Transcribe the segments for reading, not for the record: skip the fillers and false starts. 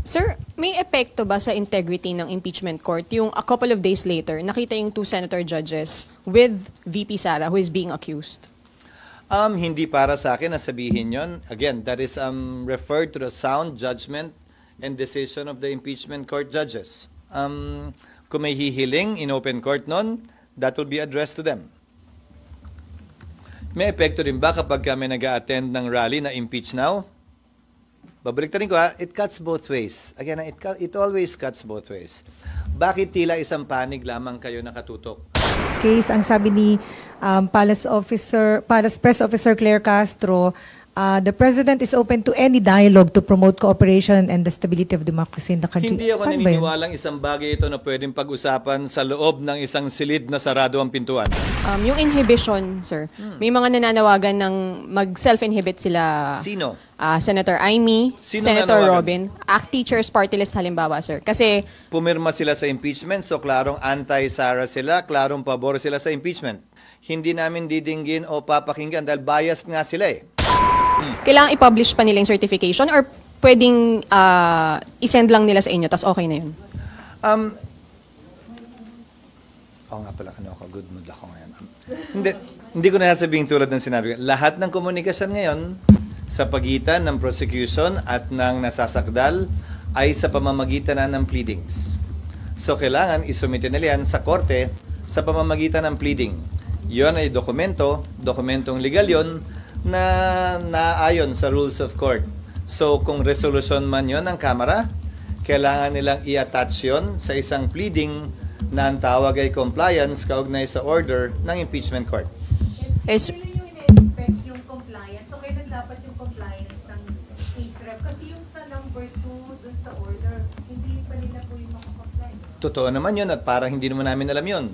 Sir, may epekto ba sa integrity ng impeachment court yung a couple of days later, nakita yung two senator judges with VP Sara who is being accused? Hindi para sa akin na sabihin yon. Again, that is referred to the sound judgment and decision of the impeachment court judges. Kung may hihiling in open court nun, that will be addressed to them. May epekto rin ba kapag kami nag-a-attend ng rally na impeach now? Babaliktarin ko it cuts both ways. Again, it always cuts both ways. Bakit tila isang panig lamang kayo nakatutok? Case, ang sabi ni Palace Press Officer Claire Castro, the President is open to any dialogue to promote cooperation and the stability of democracy in the country. Hindi ako naniniwalang isang bagay ito na pwedeng pag-usapan sa loob ng isang silid na sarado ang pintuan. Yung inhibition, sir, may mga nananawagan ng mag-self-inhibit sila. Sino? Senator Amy, Sino Senator nanawagan? Robin, ACT Teachers Party List halimbawa, sir. Kasi Pumirma sila sa impeachment, so klarong anti-Sara sila, klarong pabor sila sa impeachment. Hindi namin didinggin o papakinggan dahil biased nga sila eh. kailangang i-publish pa nila yung certification or pwedeng isend lang nila sa inyo, tas okay na yun? Oo nga pala, good mood ako ngayon. Hindi ko na sabihin tulad ng sinabi ko. Lahat ng komunikasyon ngayon sa pagitan ng prosecution at ng nasasakdal ay sa pamamagitan na ng pleadings. So kailangan isumite nila yan sa korte sa pamamagitan ng pleading. Yon ay dokumentong legal yon na naayon sa rules of court. So kung resolution man yon ng Kamara, kailangan nilang i-attach yon sa isang pleading na ang tawag ay compliance kaugnay sa order ng impeachment court. Yes. Yung compliance, so kailan dapat yung compliance ng HREP? Kasi yung sa number 2 dun sa order, hindi pa nila po yung makakomply. Totoo naman yun at parang hindi naman namin alam yun.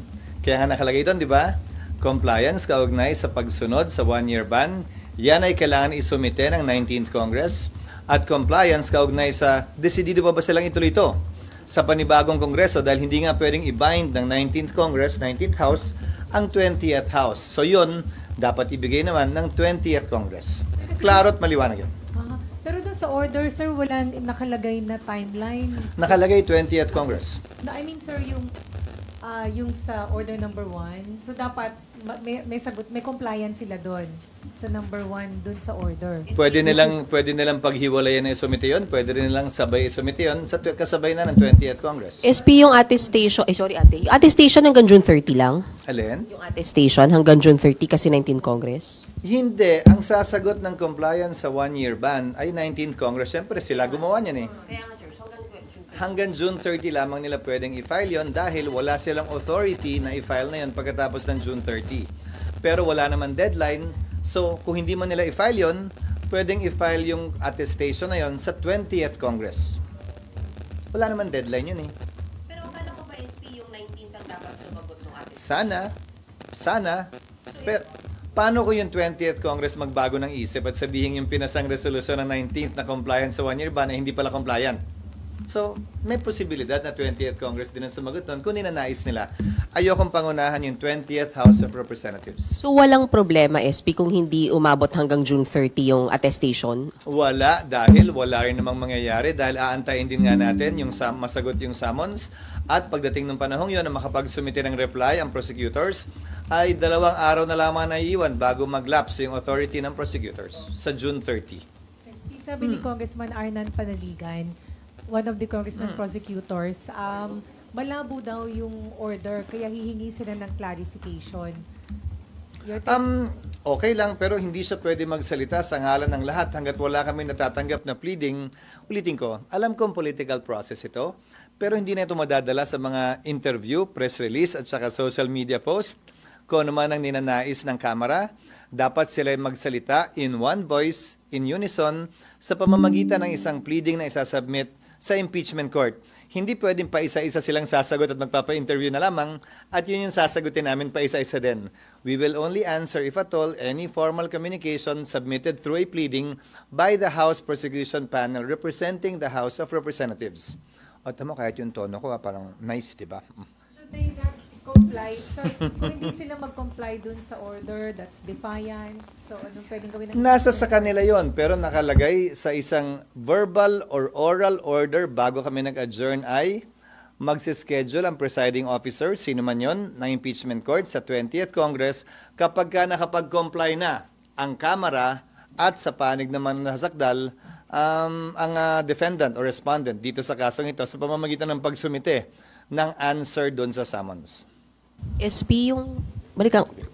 Kaya nga nakalagay doon, di ba? Compliance kaugnay sa pagsunod sa 1-year ban, yan ay kailangan isumite ng 19th Congress at compliance kaugnay sa desidido ba silang ituloy ito sa panibagong Kongreso dahil hindi nga pwedeng i-bind ng 19th Congress, 19th House, ang 20th House. So yun, dapat ibigay naman ng 20th Congress. Klaro at maliwanag yun. Pero doon sa order, sir, walang nakalagay na timeline. Nakalagay 20th Congress. No, I mean, sir, yung sa order number 1, so dapat may sagot, may compliance sila doon sa number 1 doon sa order. Pwede nilang paghiwalayan na isumite yun, pwede rin nilang sabay isumite yun sa kasabay na ng 20th Congress. SP yung attestation, yung attestation hanggang June 30 lang? Alin? Yung attestation hanggang June 30 kasi 19 Congress? Hindi. Ang sasagot ng compliance sa 1-year ban ay 19th Congress. Siyempre, sila gumawa niyan eh. Kaya nga sir, Hanggang June 30 lamang nila pwedeng i-file yon dahil wala silang authority na i-file na yon pagkatapos ng June 30. Pero wala naman deadline, so kung hindi man nila i-file yon, pwedeng i-file yung attestation na yon sa 20th Congress. Wala naman deadline yun eh. Pero akala ko pa SP yung 19th ang dapat sumagot ng attestation. Sana. Pero paano kung yung 20th Congress magbago ng isip at sabihin yung pinasang resolusyon ng 19th na compliance sa 1-year ban ay hindi pala compliant? So, may posibilidad na 20th Congress din ang sumagot doon kung ninanais nila. Ayokong pangunahan yung 20th House of Representatives. So walang problema SP kung hindi umabot hanggang June 30 yung attestation? Wala, dahil wala rin namang mangyayari dahil aantayin din nga natin yung masagot yung summons at pagdating ng panahong yun na makapagsumite ng reply ang prosecutors ay 2 araw na lamang na iiwan bago mag-lapse yung authority ng prosecutors sa June 30. Sabi ni Congressman Arnan Panaligan, one of the congressman prosecutors, malabo daw yung order, kaya hihingi sila ng clarification. Okay lang, pero hindi siya pwede magsalita sa ngalan ng lahat hanggat wala kami natatanggap na pleading. Ulitin ko, alam kong political process ito, pero hindi na ito madadala sa mga interview, press release, at saka social media post. Kung ano man ang ninanais ng Kamara, dapat sila magsalita in one voice, in unison, sa pamamagitan ng isang pleading na isasubmit sa impeachment court. Hindi pwedeng pa isa-isa silang sasagot at magpapa-interview na lamang at yun yung sasagutin namin pa isa-isa din. We will only answer, if at all, any formal communication submitted through a pleading by the House Prosecution Panel representing the House of Representatives. O tamo, kahit yung tono ko, parang nice, di ba? So, mag-comply, sir, kung hindi sila mag-comply dun sa order, that's defiance. So, anong pwedeng gawin ng Nasa sa kanila yon, pero nakalagay sa isang verbal or oral order bago kami nag-adjourn ay magsischedule ang presiding officer, sino man yon, ng impeachment court sa 20th Congress kapag ka nakapag-comply na ang Kamara at sa panig naman nasakdal ang defendant or respondent dito sa kasong ito sa pamamagitan ng pagsumite ng answer doon sa summons. SP,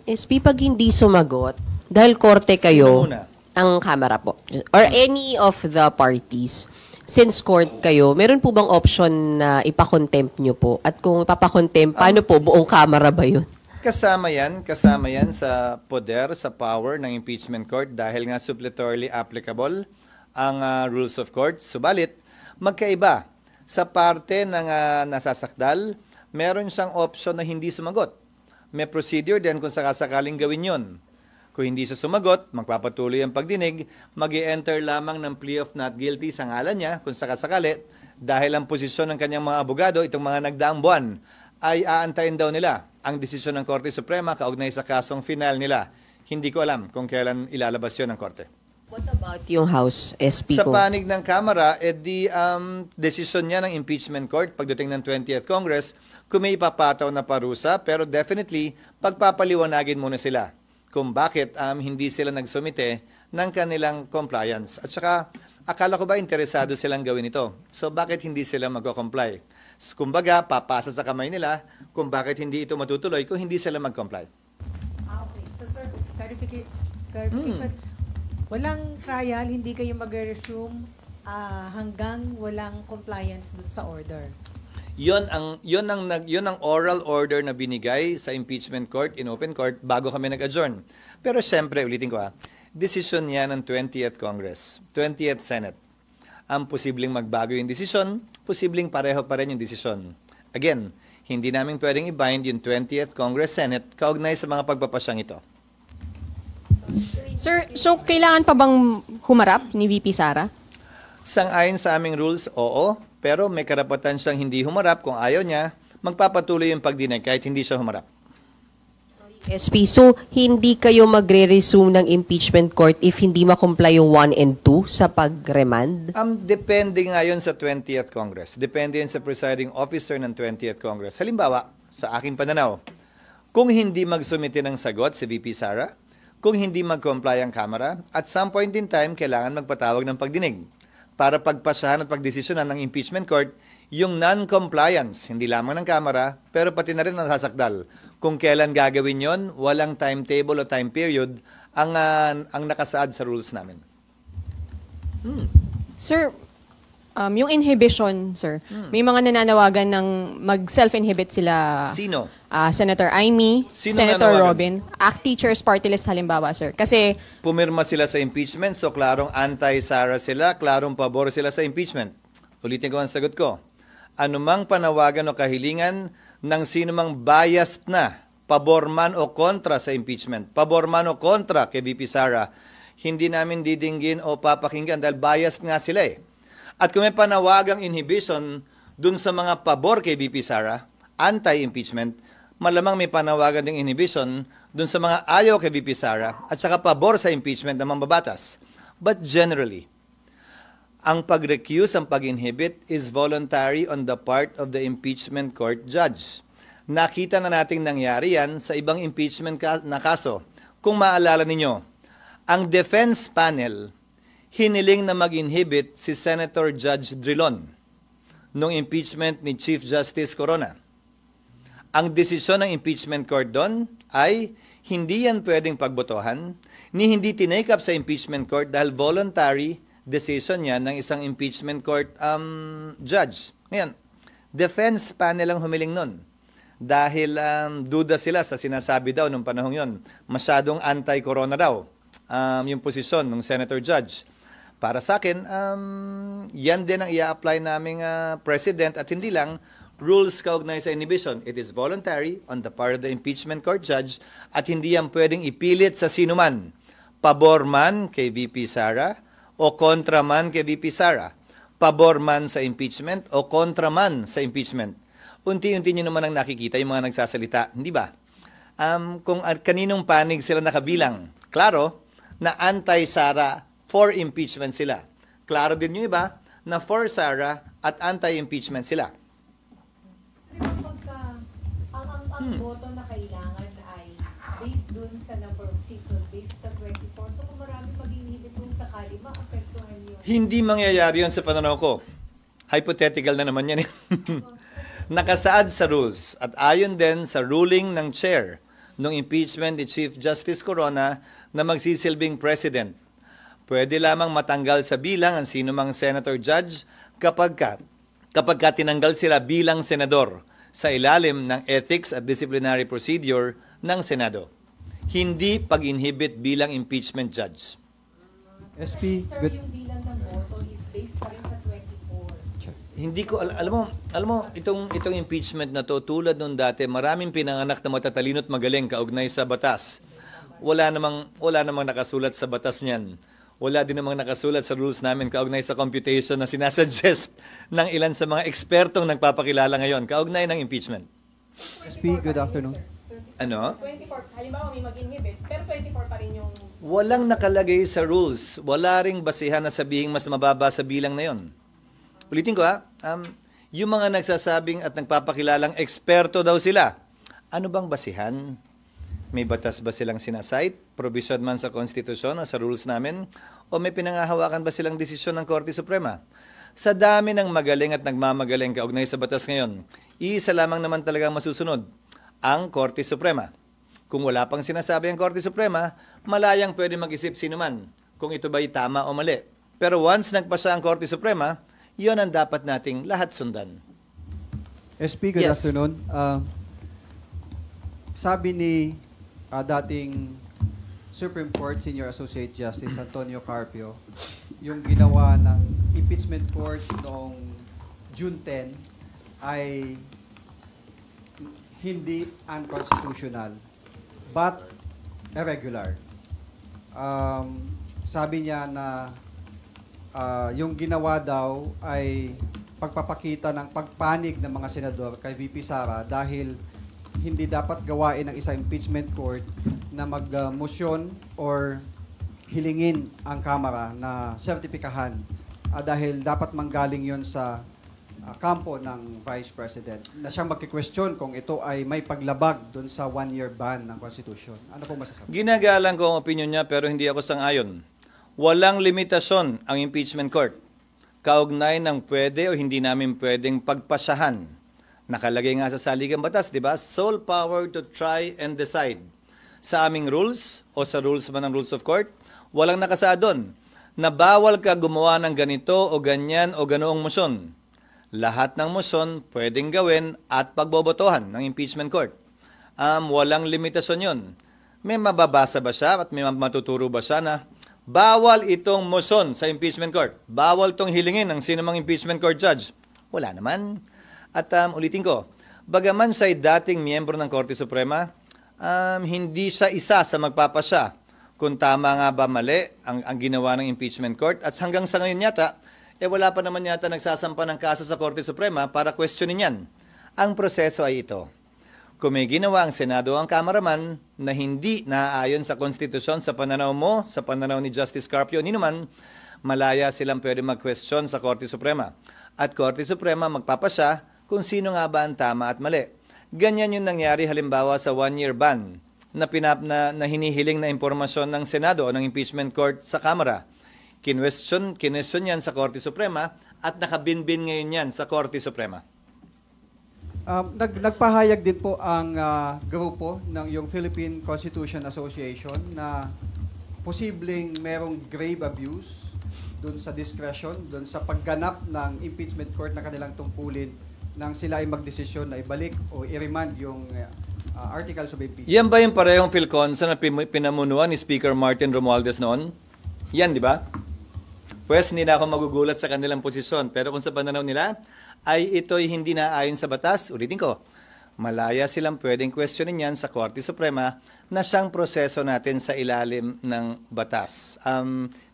SP pag hindi sumagot, dahil korte kayo, Sino muna? ang Kamara po, or any of the parties, since court kayo, meron po bang option na ipakontempt nyo po? At kung ipapakontempt, paano po? Buong Kamara ba yun? Kasama yan sa poder, sa power ng impeachment court dahil nga suppletorily applicable ang rules of court. Subalit, magkaiba. Sa parte ng nasasakdal, meron siyang option na hindi sumagot. May procedure din kung sakasakaling gawin yon. Kung hindi siya sumagot, magpapatuloy ang pagdinig, mag-i-enter lamang ng plea of not guilty sa ngalan niya kung sakasakali dahil ang posisyon ng kanyang mga abogado, itong mga nagdaang buwan, ay aantayin daw nila ang desisyon ng Korte Suprema kaugnay sa kasong final nila. Hindi ko alam kung kailan ilalabas yun ng Korte. What about yung House SP Sa ko? panig ng Kamara, desisyon niya ng impeachment court pagdating ng 20th Congress kung may ipapataw na parusa, pero definitely pagpapaliwanagin muna sila kung bakit hindi sila nagsumite ng kanilang compliance. At saka, akala ko ba interesado silang gawin ito? So bakit hindi sila magko-comply? Kumbaga, papasa sa kamay nila kung bakit hindi ito matutuloy kung hindi sila mag-comply. Okay. So, sir, clarification. Walang trial, hindi kayo mag-resume hanggang walang compliance dun sa order. Yon ang oral order na binigay sa impeachment court in open court bago kami nag-adjourn. Pero siyempre, ulitin ko desisyon yan ng 20th Congress, 20th Senate. Ang posibleng magbago yung desisyon, posibleng pareho pa rin yung desisyon. Again, hindi namin pwedeng i-bind yung 20th Congress Senate kaugnay sa mga pagpapasyang ito. Sir, so kailangan pa bang humarap ni VP Sara? Sang-ayon sa aming rules, oo. Pero may karapatan siyang hindi humarap. Kung ayaw niya, magpapatuloy yung pagdinig kahit hindi siya humarap. SP, so hindi kayo magre-resume ng impeachment court if hindi ma-comply yung 1 and 2 sa pag-remand? Depende nga yun sa 20th Congress. Depende yun sa presiding officer ng 20th Congress. Halimbawa, sa aking pananaw, kung hindi magsumite ng sagot si VP Sara, kung hindi mag-comply ang Kamara, at some point in time, kailangan magpatawag ng pagdinig para pagpasahan at pagdesisyonan ng impeachment court yung non-compliance, hindi lamang ng Kamara, pero pati na rin ang nasasakdal. Kung kailan gagawin yon, walang timetable o time period ang nakasaad sa rules namin. Sir, yung inhibition, sir, may mga nananawagan ng mag-self-inhibit sila. Sino? Senator Amy, Sino Senator nanawagan? Robin, ACT Teachers Party List halimbawa, sir. Kasi Pumirma sila sa impeachment, so klarong anti-Sara sila, klarong pabor sila sa impeachment. Ulitin ko ang sagot ko. Anumang panawagan o kahilingan ng sinumang biased na, pabor man o kontra sa impeachment, pabor man o kontra kay VP Sara, hindi namin didinggin o papakinggan dahil biased nga sila eh. At kung may panawagang inhibition dun sa mga pabor kay VP Sara, anti-impeachment, malamang may panawagan ding inhibition dun sa mga ayaw kay VP Sara at saka pabor sa impeachment ng mambabatas. But generally, ang pag-recuse, ang pag-inhibit is voluntary on the part of the impeachment court judge. Nakita na nating nangyari yan sa ibang impeachment na kaso. Kung maalala ninyo, ang defense panel hiniling na mag-inhibit si Senator Judge Drilon nung impeachment ni Chief Justice Corona. Ang desisyon ng impeachment court doon ay hindi yan pwedeng pagbotohan, ni hindi tinake up sa impeachment court dahil voluntary decision yan ng isang impeachment court judge. Ngayon, defense panel ang humiling nun. Dahil duda sila sa sinasabi daw nung panahon yon, masyadong anti-corona daw yung posisyon ng senator judge. Para sa akin, yan din ang i-apply naming president at hindi lang rules kaugnay sa inhibition. It is voluntary on the part of the impeachment court judge at hindi yan pwedeng ipilit sa sino man. Pabor man kay VP Sara o kontra man kay VP Sara. Pabor man sa impeachment o kontra man sa impeachment. unti-unti nyo naman ang nakikita yung mga nagsasalita, hindi ba? Kung kaninong panig sila nakabilang, klaro na anti-Sara, for impeachment sila. Klaro din yung iba na for Sara at anti-impeachment sila. Ang boto na kailangan ay based dun sa number of seats, so based sa 24. So kung marami mag-inhibit kung sakali, maapektuhan yun. Hindi mangyayari yun sa pananaw ko. Hypothetical na naman yan. Nakasaad sa rules at ayon din sa ruling ng chair ng impeachment ni Chief Justice Corona na magsisilbing president. Pwede lamang matanggal sa bilang ang sinumang senator judge kapag tinanggal sila bilang senador sa ilalim ng ethics at disciplinary procedure ng Senado. Hindi pag-inhibit bilang impeachment judge. SP, Sir, good. yung bilang ng boto is based pa rin sa 24. Hindi ko alam mo itong impeachment na to tulad nung dati, maraming pinanganak na matatalino at magaling kaugnay sa batas. Wala namang nakasulat sa batas niyan. Wala din namang nakasulat sa rules namin kaugnay sa computation na sinasuggest ng ilan sa mga ekspertong nagpapakilala ngayon kaugnay ng impeachment. SP, good afternoon. Ano? 24, halimbawa may mag-inhibit, pero 24 pa rin yung... Walang nakalagay sa rules. Wala ring basihan na sabihing mas mababa sa bilang na yon. Ulitin ko yung mga nagsasabing at nagpapakilalang eksperto daw sila. Ano bang basihan? May batas ba silang sinasite? Provision man sa konstitusyon o sa rules namin? O may pinangahawakan ba silang desisyon ng Korte Suprema? Sa dami ng magaling at nagmamagaling kaugnay sa batas ngayon, iisa lamang naman talagang masusunod, ang Korte Suprema. Kung wala pang sinasabi ang Korte Suprema, malayang pwede mag-isip sino man kung ito ba'y tama o mali. Pero once nagpasa ang Korte Suprema, yon ang dapat nating lahat sundan. SP, good Yes. afternoon. Sabi ni dating Supreme Court Senior Associate Justice Antonio Carpio, yung ginawa ng impeachment court noong June 10 ay hindi unconstitutional but irregular. Sabi niya na yung ginawa daw ay pagpapakita ng pagpanig ng mga senador kay VP Sara dahil hindi dapat gawain ng isang impeachment court na mag-motion or hilingin ang Kamara na sertipikahan dahil dapat manggaling yon sa kampo ng Vice President na siyang magki-question kung ito ay may paglabag doon sa one-year ban ng Constitution. Ano po masasabi? Ginagalang ko ang opinion niya pero hindi ako sang-ayon. Walang limitasyon ang impeachment court. Kaugnay ng pwede o hindi namin pwedeng pagpasyahan. Nakalagay nga sa saligang batas, di ba? Sole power to try and decide. Sa aming rules o sa rules man ng rules of court, walang nakasaad doon na bawal ka gumawa ng ganito o ganyan o ganoong motion. Lahat ng motion pwedeng gawin at pagbobotohan ng impeachment court. Walang limitasyon yon. May mababasa ba siya at may matuturo ba siya na bawal itong motion sa impeachment court? Bawal itong hilingin ng sinumang impeachment court judge? Wala naman. At ulitin ko, bagaman siya'y dating miyembro ng Korte Suprema, hindi siya isa sa magpapasya kung tama nga ba mali ang ginawa ng impeachment court. At hanggang sa ngayon yata, wala pa naman yata nagsasampa ng kaso sa Korte Suprema para questionin yan. Ang proseso ay ito. Kung may ginawa ang Senado o ang Kamara man na hindi naaayon sa konstitusyon sa pananaw mo, sa pananaw ni Justice Carpio, ni naman, malaya silang pwede mag-question sa Korte Suprema. At Korte Suprema magpapasya kung sino nga ba ang tama at mali. Ganyan yung nangyari halimbawa sa one-year ban na hinihiling na impormasyon ng Senado o ng impeachment court sa Kamara. Kinwestiyon yan sa Korte Suprema at nakabinbin ngayon yan sa Korte Suprema. Nagpahayag din po ang grupo ng yung Philippine Constitution Association na posibleng merong grave abuse doon sa discretion, doon sa pagganap ng impeachment court na kanilang tungkulin nang sila ay magdesisyon na ibalik o i-remand yung articles of impeachment. Yan ba yung parehong Philconsa na pinamunuan ni Speaker Martin Romualdez noon? Yan, di ba? Pues, hindi na ako magugulat sa kanilang posisyon. Pero kung sa pananaw nila, ay ito'y hindi naayon sa batas, ulitin ko, malaya silang pwedeng questionin yan sa Korte Suprema na siyang proseso natin sa ilalim ng batas.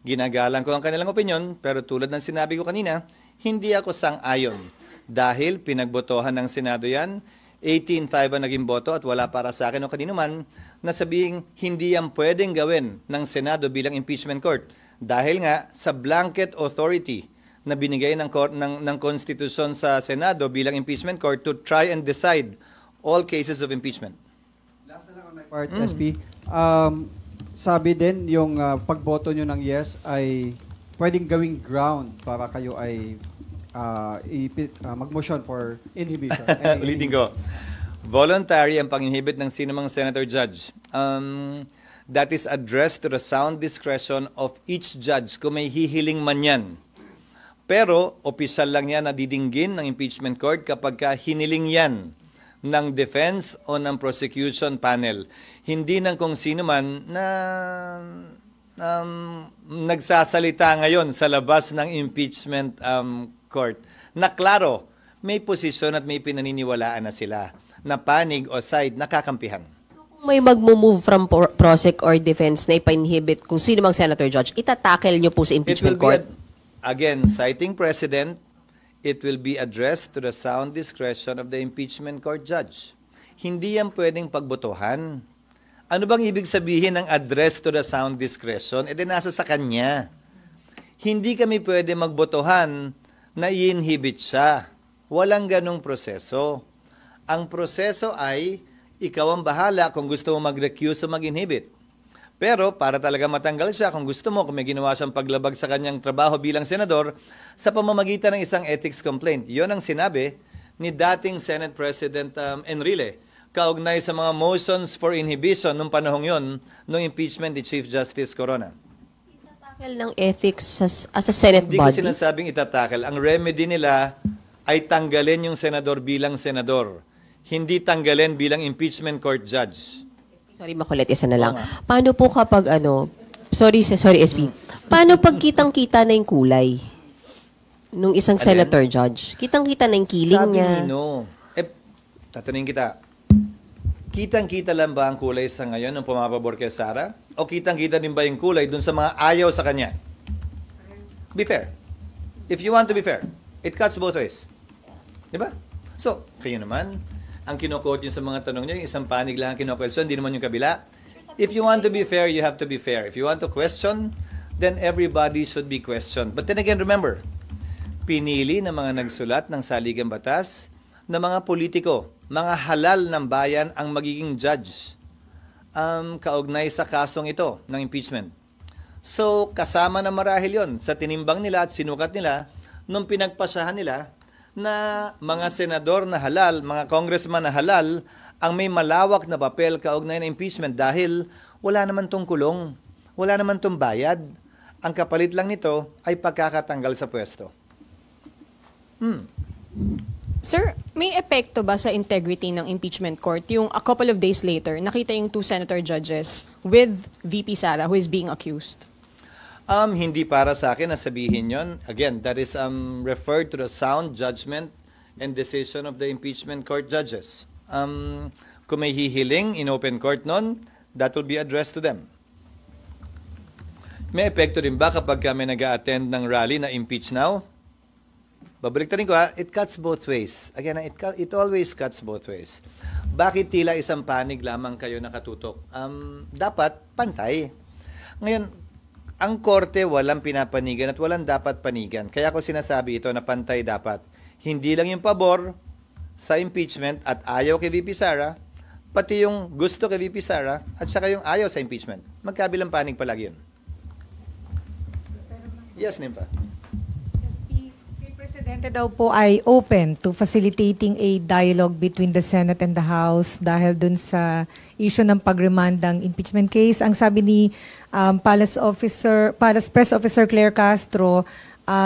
Ginagalang ko ang kanilang opinion, pero tulad ng sinabi ko kanina, hindi ako sang-ayon Dahil pinagbotohan ng Senado yan, 18-5 ang naging boto at wala para sa akin o kanino man na sabihing hindi yan pwedeng gawin ng Senado bilang impeachment court. Dahil nga sa blanket authority na binigay ng Konstitusyon sa Senado bilang impeachment court to try and decide all cases of impeachment. Last na lang on my part, SP. Sabi din, yung pagboto nyo ng yes ay pwedeng gawing ground para kayo ay mag-motion for inhibition. Ulitin ko. Voluntary ang pang-inhibit ng sinumang senator judge. That is addressed to the sound discretion of each judge kung may hihiling man yan. Pero, opisyal lang yan na didinggin ng impeachment court kapag hiniling yan ng defense o ng prosecution panel. Hindi ng kung sino man na nagsasalita ngayon sa labas ng impeachment court. Na klaro, may posisyon at may pinaniniwalaan na sila na panig o side nakakampihan. Kung may mag-move from prosec or defense na ipa-inhibit kung sino mang senator judge, itatakel nyo po sa impeachment court? Again, citing precedent, it will be addressed to the sound discretion of the impeachment court judge. Hindi yan pwedeng pagbotohan. Ano bang ibig sabihin ng address to the sound discretion? E di nasa sa kanya. Hindi kami pwede magbotohan na i-inhibit siya. Walang ganong proseso. Ang proseso ay, ikaw ang bahala kung gusto mo mag-recuse o mag-inhibit. Pero para talaga matanggal siya, kung gusto mo, kung may ginawa siyang paglabag sa kanyang trabaho bilang senador, sa pamamagitan ng isang ethics complaint. Yon ang sinabi ni dating Senate President Enrile, kaugnay sa mga motions for inhibition nung panahong yon, nung impeachment ni Chief Justice Corona. Itatakel ng ethics as a Senate Hindi ko body? sinasabing itatakel. Ang remedy nila ay tanggalin yung senador bilang senador. Hindi tanggalin bilang impeachment court judge. Sorry, makulit. Isa na lang. Paano po kapag sorry SP. Paano pag kitang-kita na yung kulay nung isang Alin? senator judge? Kitang-kita na yung kiling Sabi niya. ni no. Tatanungin kita. Kitang-kita lang ba ang kulay sa ngayon nung pumapabor kay Sara? O kitang-kita din ba yung kulay dun sa mga ayaw sa kanya? Be fair. If you want to be fair, it cuts both ways. Di ba? So, kayo naman, ang kino-quote nyo sa mga tanong nyo, yung isang panig lang ang kino-question, hindi naman yung kabila. If you want to be fair, you have to be fair. If you want to question, then everybody should be questioned. But then again, remember, pinili ng mga nagsulat ng saligang batas na mga politiko, mga halal ng bayan ang magiging judge kaugnay sa kasong ito ng impeachment. So, kasama na marahil yon sa tinimbang nila at sinukat nila nung pinagpasahan nila na mga senador na halal, mga congressman na halal, ang may malawak na papel kaugnay na impeachment dahil wala naman tong kulong, wala naman tong bayad. Ang kapalit lang nito ay pagkakatanggal sa pwesto. Sir, may epekto ba sa integrity ng impeachment court yung a couple of days later, nakita yung two senator judges with VP Sara who is being accused? Hindi para sa akin na sabihin yon. Again, that is referred to the sound judgment and decision of the impeachment court judges. Kung may hihiling in open court nun, that will be addressed to them. May epekto rin ba kapag kami nag-a-attend ng rally na impeach now? Babaliktarin ko it cuts both ways. Again, it always cuts both ways. Bakit tila isang panig lamang kayo nakatutok? Dapat pantay. Ngayon, ang korte walang pinapanigan at walang dapat panigan. Kaya ko sinasabi ito na pantay dapat. Hindi lang yung pabor sa impeachment at ayaw kay VP Sara, pati yung gusto kay VP Sara at saka yung ayaw sa impeachment. Magkabilang panig palagi yun. Yes, Nimpa. Si Presidente daw po ay open to facilitating a dialogue between the Senate and the House dahil dun sa issue ng pag-remand ng impeachment case. Ang sabi ni Palace Press Officer Claire Castro,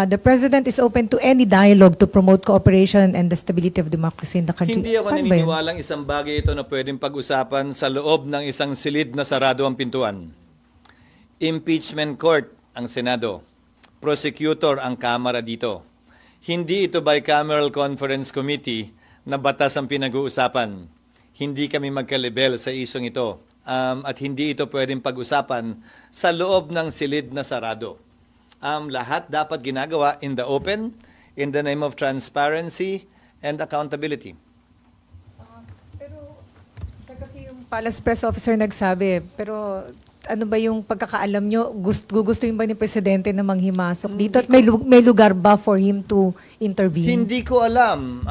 the President is open to any dialogue to promote cooperation and the stability of democracy in the country. Hindi ako naniniwalang isang bagay ito na pwedeng pag-usapan sa loob ng isang silid na sarado ang pintuan. Impeachment court ang Senado. Prosecutor ang Kamara dito. Hindi ito bicameral conference committee na batas ang pinag-uusapan. Hindi kami magkalibel sa isyong ito. At hindi ito pwedeng pag-usapan sa loob ng silid na sarado. Lahat dapat ginagawa in the open. in the name of transparency and accountability. Pero kasi yung Palace Press Officer nagsabi, pero ano ba yung pagkakaalam nyo? Gugustuhin ba ni Presidente na manghimasok dito? At may lugar ba for him to intervene? Hindi ko alam.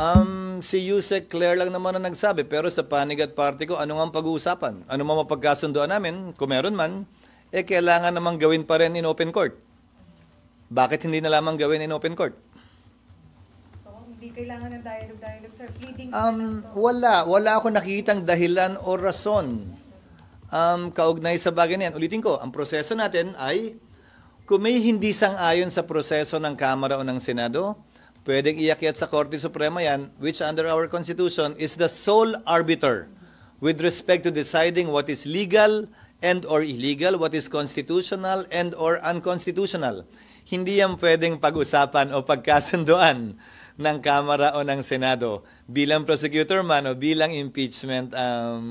Si Yusek Claire lang naman ang nagsabi, pero sa panig at party ko, ano nga ang pag-uusapan? Ano nga mapagkasundoan namin? Kung meron man, kailangan namang gawin pa rin in open court. Bakit hindi na lamang gawin in open court? So, hindi kailangan ng dialogue, sir. Pleadings Wala ako nakikitang dahilan o rason kaugnay sa bagay na yan. Ulitin ko, ang proseso natin ay kung may hindi sang-ayon sa proseso ng Kamara o ng Senado, pwedeng iakyat sa Korte Suprema yan, which under our Constitution is the sole arbiter with respect to deciding what is legal and or illegal, what is constitutional and or unconstitutional. Hindi yan pwedeng pag-usapan o pagkasunduan ng Kamara o ng Senado bilang prosecutor man o bilang impeachment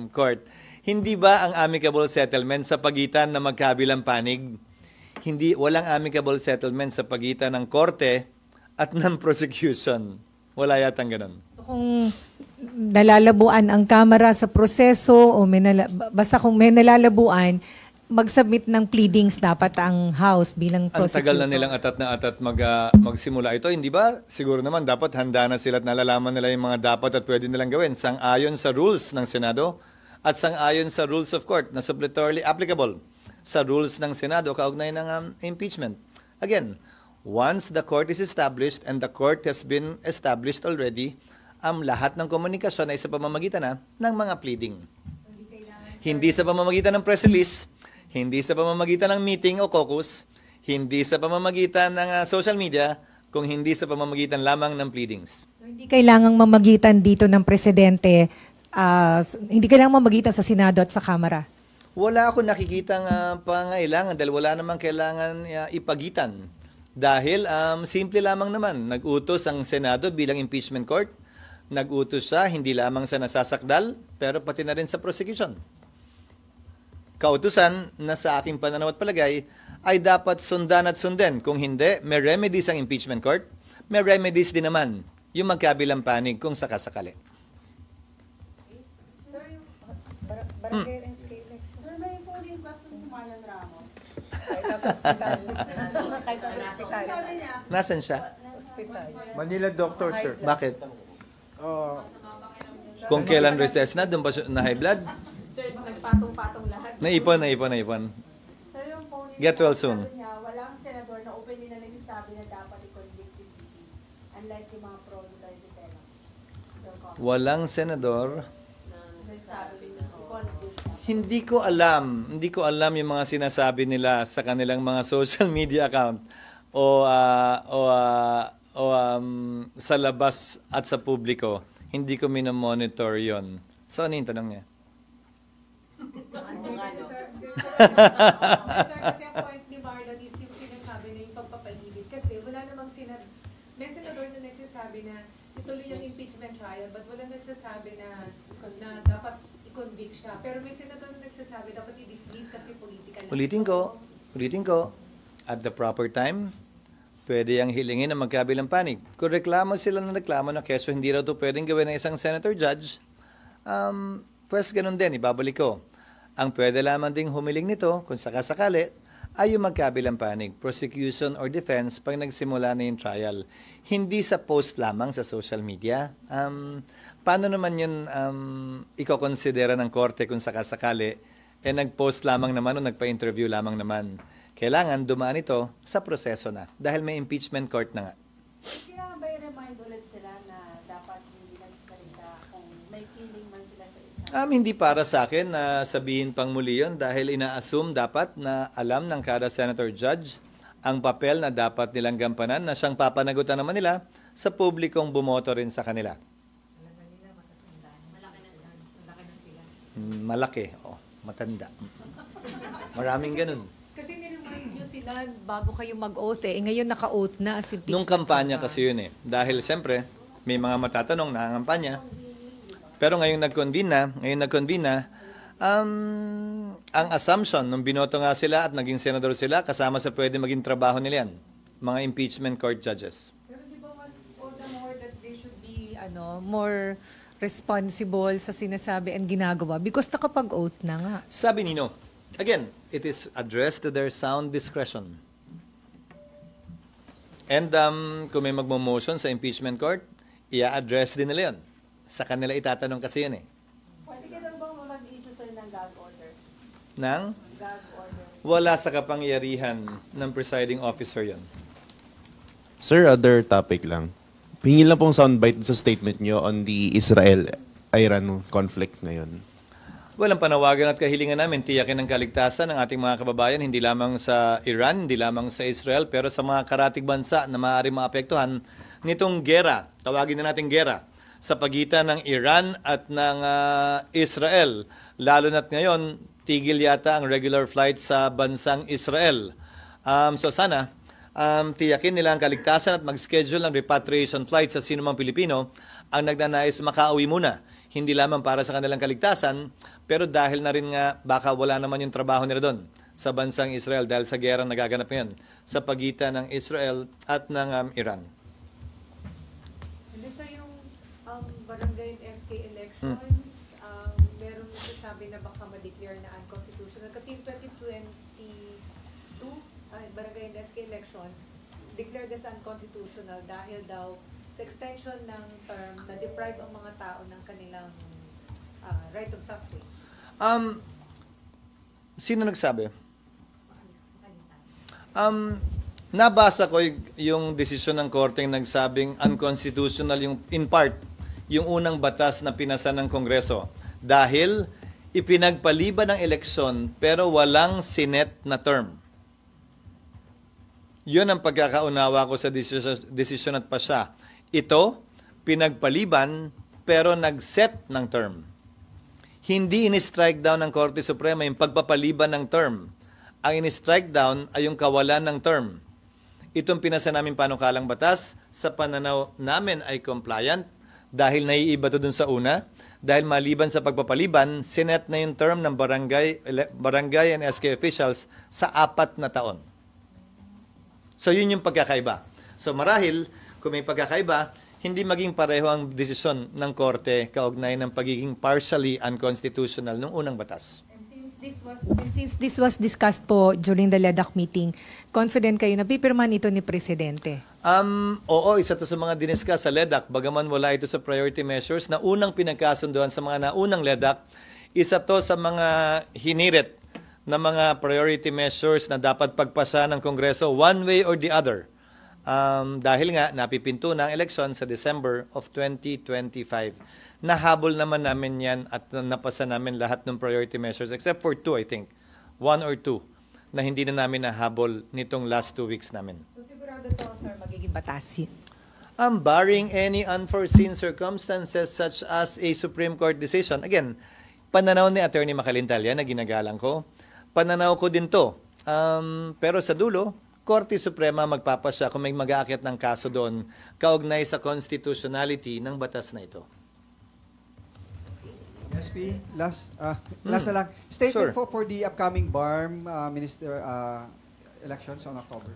court. Hindi ba ang amicable settlement sa pagitan ng magkabilang panig? Walang amicable settlement sa pagitan ng korte at ng prosecution. Wala yatang ganun. So, kung nalalabuan ang Kamara sa proseso o basta kung may nalalabuan, mag-submit ng pleadings dapat ang House bilang Ang prosecutor. tagal na nilang atat magsimula ito. Hindi ba? Siguro naman dapat handa na sila at nalalaman nila yung mga dapat at pwede nilang gawin sang-ayon sa rules ng Senado at sang-ayon sa rules of court na suppletorily applicable sa rules ng Senado kaugnay ng impeachment. Again, once the court is established and the court has been established already, lahat ng komunikasyon ay sa pamamagitan ng mga pleading. Hindi sa pamamagitan ng press release, hindi sa pamamagitan ng meeting o caucus, hindi sa pamamagitan ng social media, kung hindi sa pamamagitan lamang ng pleadings. So, hindi kailangang mamagitan dito ng Presidente, hindi kailangang mamagitan sa Senado at sa Kamara. Wala ako nakikitang pangailangan dahil wala namang kailangan ipagitan. Dahil simple lamang naman, nag-utos ang Senado bilang impeachment court, nag-utos siya hindi lamang sa nasasakdal, pero pati na rin sa prosecution. Kautusan na sa aking pananaw at palagay ay dapat sundan at sundin. Kung hindi, may remedies ang impeachment court, may remedies din naman yung magkabilang panig kung sakasakali. Sir, may polling question si Marlon Ramos. Sabi niya, Nasaan siya? Manila doctor, sir. Bakit? Kung kailan recess na, doon pa siya na high blood? Sir, nagpatong-patong lahat. Naipon. sir, yung polling Get well soon. sabi niya, walang senador na openly na nagsasabi na dapat i-convict si VP. Unlike yung mga pro-Duterte Pena. Walang senador. Nagsasabi na i-convict. Hindi ko alam yung mga sinasabi nila sa kanilang mga social media account o sa labas at sa publiko. Hindi ko minomonitor yon. So, ano yung tanong niya? Sir, kasi ang point ni Marlon is yung sinasabi na yung pagpapahigit. Kasi wala namang may senador na nagsasabi na ituloy yung impeachment trial, but wala nagsasabi na dapat i-convict siya. Pero may senador na nagsasabi dapat i-dismiss kasi political. Ulitin ko, at the proper time, pwede ang hilingin ng magkabilang panig. Kung reklamo sila ng reklamo na keso hindi raw ito pwedeng gawin ng isang senator judge, pues ganun din, ibabalik ko. Ang pwede lamang ding humiling nito, kung sakasakali, ay yung magkabilang panig, prosecution or defense, pag nagsimula na yung trial. Hindi sa post lamang sa social media. Paano naman yun iko-considera ng korte kung sakasakali, nag-post lamang naman o nagpa-interview lamang naman. Kailangan dumaan ito sa proseso na, dahil may impeachment court na nga. Kailangan ba i-remind ulit sila na dapat hindi nagsasalita kung may feeling man sila sa isa? Hindi para sa akin na sabihin pang muli yun dahil ina-assume dapat na alam ng kada senator judge ang papel na dapat nilang gampanan na siyang papanagutan naman nila sa publikong bumoto rin sa kanila. Malaki. Matanda. Maraming ganun. Kasi niremind nyo sila bago kayo mag-oath ngayon naka-oath na as impeachment. Nung kampanya kasi yun Dahil siyempre, may mga matatanong na kampanya. Pero ngayong nag-convene na, ang assumption, nung binoto nga sila at naging senador sila, kasama sa pwede maging trabaho nila yan. Mga impeachment court judges. Pero di ba mas should be more responsible sa sinasabi and ginagawa because nakapag-oath na nga. Sabi Nino, again, it is addressed to their sound discretion. And kung may magmo-motion sa impeachment court, i-address din nila yun. Sa kanila itatanong kasi yun eh. Pwede ka lang bang mag-issue, sir, ng gag order? Nang Gag order. wala sa kapangyarihan ng presiding officer yun. Sir, other topic lang. Hingin lang pong soundbite sa statement nyo on the Israel-Iran conflict ngayon. Well, ang panawagan at kahilingan namin, tiyakin ang kaligtasan ng ating mga kababayan, hindi lamang sa Iran, hindi lamang sa Israel, pero sa mga karatig bansa na maaaring maapektuhan nitong gera, tawagin na natin gera, sa pagitan ng Iran at ng Israel. Lalo na't ngayon, tigil yata ang regular flight sa bansang Israel. So sana, tiyakin nila ang kaligtasan at mag-schedule ng repatriation flight sa sinumang Pilipino ang nagnanais makauwi muna. Hindi lamang para sa kanilang kaligtasan, pero dahil na rin nga baka wala naman yung trabaho nila doon sa bansang Israel dahil sa gera nagaganap ngayon sa pagitan ng Israel at ng Iran. And then, sir, yung barangay and SK elections, meron nagsasabi na baka ma-declare na unconstitutional. Kasi yung 2022, barangay and SK elections, declared as unconstitutional dahil daw sa extension ng term na deprive ang mga tao ng kanilang right of suffrage. Sino nagsabi? Nabasa ko yung desisyon ng korteng nagsabing unconstitutional yung in part yung unang batas na pinasa ng Kongreso dahil ipinagpaliban ng eleksyon pero walang sinet na term. Yun ang pagkakaunawa ko sa desisyon at pasya. Ito, pinagpaliban pero nag-set ng term. Hindi in-strike down ng Korte Suprema yung pagpapaliban ng term. Ang in-strike down ay yung kawalan ng term. Itong pinasa namin panukalang batas, sa pananaw namin ay compliant dahil naiiba to dun sa una. Dahil maliban sa pagpapaliban, sinet na yung term ng barangay and SK officials sa 4 na taon. So yun yung pagkakaiba. So marahil, kung may pagkakaiba, hindi maging pareho ang desisyon ng Korte kaugnay ng pagiging partially unconstitutional ng unang batas. And since this was discussed po during the LEDAC meeting, confident kayo na pipirman ito ni Presidente? Oo, isa to sa mga diniskas sa LEDAC. Bagaman wala ito sa priority measures na unang pinagkasunduan sa mga naunang LEDAC, isa to sa mga hinirit na mga priority measures na dapat pagpasa ng Kongreso one way or the other. Dahil nga napipinto na ang eleksyon sa December of 2025. Nahabol naman namin yan at napasa namin lahat ng priority measures except for 2, I think. 1 or 2 na hindi na namin nahabol nitong last 2 weeks namin. So sigurado to, sir, magiging batas. Barring any unforeseen circumstances such as a Supreme Court decision. Again, pananaw ni Attorney Macalintal yan na ginagalang ko. Pananaw ko din to. Pero sa dulo, Korte Suprema magpapasya kung may mag-aakyat ng kaso doon kaugnay sa constitutionality ng batas na ito. SP, last na lang. Statement Sure. for the upcoming BARM minister elections on October.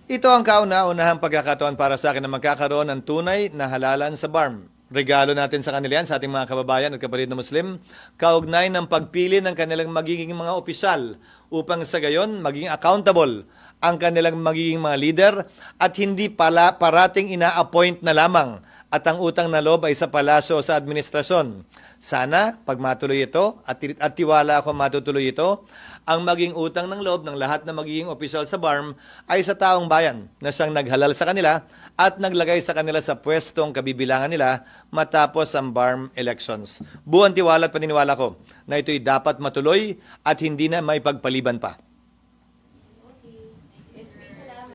Ito ang kauna-unahang pagkakataon para sa akin na magkakaroon ng tunay na halalan sa BARM. Regalo natin sa kanila yan, sa ating mga kababayan at kapatid na Muslim, kaugnay ng pagpili ng kanilang magiging mga opisyal upang sa gayon maging accountable ang kanilang magiging mga leader at hindi pala parating ina-appoint na lamang at ang utang na loob ay sa palasyo o sa administrasyon. Sana, pag matuloy ito, at tiwala ako matutuloy ito, ang maging utang ng loob ng lahat na magiging opisyal sa BARM ay sa taong bayan na siyang naghalal sa kanila at naglagay sa kanila sa pwestong kabibilangan nila matapos ang BARM elections. Buong tiwala at paniniwala ko na ito'y dapat matuloy at hindi na may pagpaliban pa.